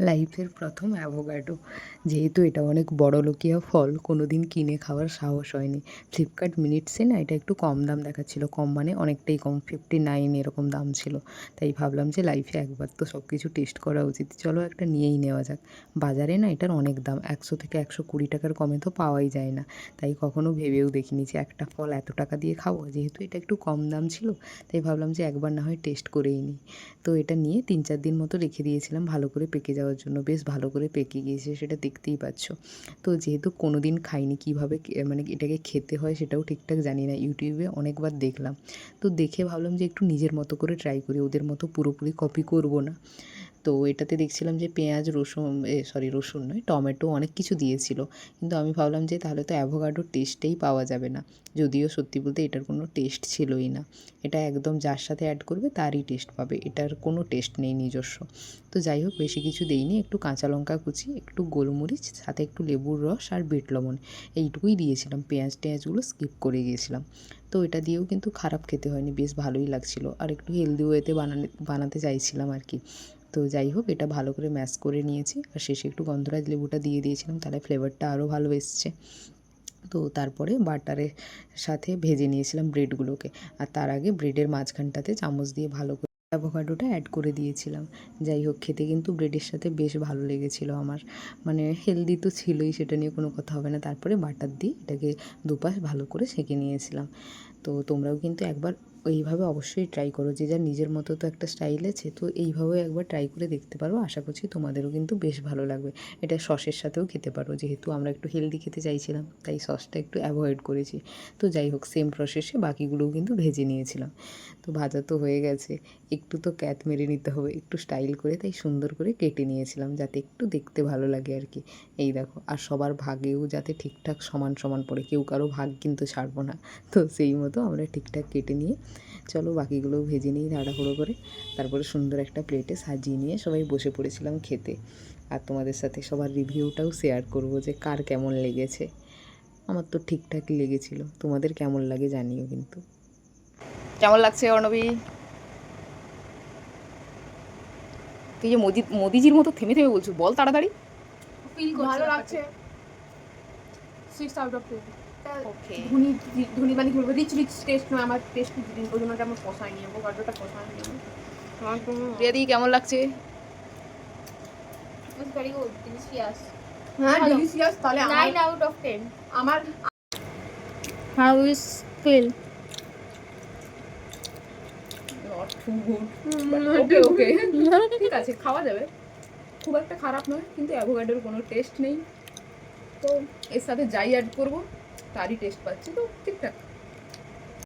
লাইফের প্রথম অ্যাভোকাডো। যেহেতু এটা অনেক বড়লোকিয়া ফল, কোনো দিন কিনে খাওয়ার সাহস হয়নি। ফ্লিপকার্ট মিনিটসে না এটা একটু কম দাম দেখাচ্ছিল, কম মানে অনেকটাই কম, 59 এরকম দাম ছিল। তাই ভাবলাম যে লাইফে একবার তো সব কিছু টেস্ট করা উচিত, চলো একটা নিয়েই নেওয়া যাক। বাজারে না এটার অনেক দাম, 100 থেকে 120 টাকার কমে তো পাওয়াই যায় না। তাই কখনো ভেবেও দেখিনি যে একটা ফল এত টাকা দিয়ে খাবো। যেহেতু এটা একটু কম দাম ছিল, তাই ভাবলাম যে একবার না হয় টেস্ট করেই নিই। তো এটা নিয়ে 3-4 দিন মতো রেখে দিয়েছিলাম ভালো করে পেকে যাওয়ার জন্য। বেশ ভালো করে পেকে গিয়েছে, সেটা দেখতেই পাচ্ছ। তো যেহেতু কোনো দিন খাইনি, কীভাবে মানে এটাকে খেতে হয় সেটাও ঠিকঠাক জানি না, ইউটিউবে অনেকবার দেখলাম। তো দেখে ভাবলাম যে একটু নিজের মতো করে ট্রাই করি, ওদের মতো পুরোপুরি কপি করব না। তো এটাতে দেখছিলাম যে পেঁয়াজ, রসুন, রসুন নয়, টমেটো অনেক কিছু দিয়েছিল। কিন্তু আমি ভাবলাম যে তাহলে তো অ্যাভোকাডোর টেস্টেই পাওয়া যাবে না। যদিও সত্যি বলতে এটার কোনো টেস্ট ছিলই না। এটা একদম যার সাথে অ্যাড করবে তারই টেস্ট পাবে, এটার কোনো টেস্ট নেই নিজস্ব। তো যাই হোক, বেশি কিছু দেইনি, একটু কাঁচা লঙ্কা কুচি, একটু গোলমরিচ, সাথে একটু লেবুর রস আর বিট লবণ, এইটুকুই দিয়েছিলাম। পেঁয়াজ টেঁয়াজগুলো স্কিপ করে গিয়েছিলাম। তো এটা দিয়েও কিন্তু খারাপ খেতে হয়নি, বেশ ভালোই লাগছিলো। আর একটু হেলদি ওয়েতে বানাতে চাইছিলাম আর কি। তো যাই হোক, এটা ভালো করে ম্যাশ করে নিয়েছি, আর শেষে একটু গন্ধরাজ লেবুটা দিয়ে দিয়েছিলাম, তাহলে ফ্লেভারটা আরও ভালো এসছে। তো তারপরে বাটারের সাথে ভেজে নিয়েছিলাম ব্রেডগুলোকে, আর তার আগে ব্রেডের মাঝখানটাতে চামচ দিয়ে ভালো করে অ্যাভোকাডোটা অ্যাড করে দিয়েছিলাম। যাই হোক, খেতে কিন্তু ব্রেডের সাথে বেশ ভালো লেগেছিলো আমার। মানে হেলদি তো ছিলই, সেটা নিয়ে কোনো কথা হবে না। তারপরে বাটার দিয়ে এটাকে দুপাশ ভালো করে সেঁকে নিয়েছিলাম। তো তোমরাও কিন্তু একবার এইভাবে অবশ্যই ট্রাই করো, যে যার নিজের মতো তো একটা স্টাইল আছে, তো এইভাবেও একবার ট্রাই করে দেখতে পারো। আশা করছি তোমাদেরও কিন্তু বেশ ভালো লাগবে। এটা সসের সাথেও খেতে পারো, যেহেতু আমরা একটু হেলদি খেতে চাইছিলাম তাই সসটা একটু অ্যাভয়েড করেছি। তো যাই হোক, সেম প্রসেসে বাকিগুলোও কিন্তু ভেজে নিয়েছিলাম। তো ভাজা তো হয়ে গেছে, একটু তো ক্যাত মেরে নিতে হবে একটু স্টাইল করে, তাই সুন্দর করে কেটে নিয়েছিলাম যাতে একটু দেখতে ভালো লাগে আর কি। এই দেখো, আর সবার ভাগেও যাতে ঠিকঠাক সমান সমান পড়ে, কেউ কারো ভাগ কিন্তু ছাড়বো না। তো সেই মতো আমরা ঠিকঠাক কেটে নিয়ে চলো বাকিগুলোও ভেজে নিই তাড়াহুড়ো করে। তারপরে সুন্দর একটা প্লেটে সাজিয়ে নিয়ে সবাই বসে পড়েছিলাম খেতে। আর তোমাদের সাথে সবার রিভিউটাও শেয়ার করব যে কার কেমন লেগেছে। আমার তো ঠিকঠাকই লেগেছিল, তোমাদের কেমন লাগে জানিও কিন্তু। কেমন লাগছে অর্ণবী? তুই যে মোদিজির মতো থেমে থেমে বলছো, বল তাড়াতাড়ি। ভালো লাগছে, 6 আউট অফ 10। ওকে। ধনী মানে কি বলবো, রিচ টেস্ট নয় আমার, টেস্ট ওই জন্য আমার পোষায়নি, অ্যাভোকাডোটা পোষায়নি আমার। রিয়াদি কেমন লাগছে? It's very good, delicious. হ্যাঁ ডিলিশিয়াস, তাহলে 9 out of 10. আমার How is feel? Not too good, okay okay ঠিক আছে, খাওয়া যাবে, খুব একটা খারাপ নয়, কিন্তু অ্যাভোকাডোর কোনো টেস্ট নেই। তো এর সাথে যাই অ্যাড করবো তারই টেস্ট পাচ্ছি, তো ঠিকঠাক।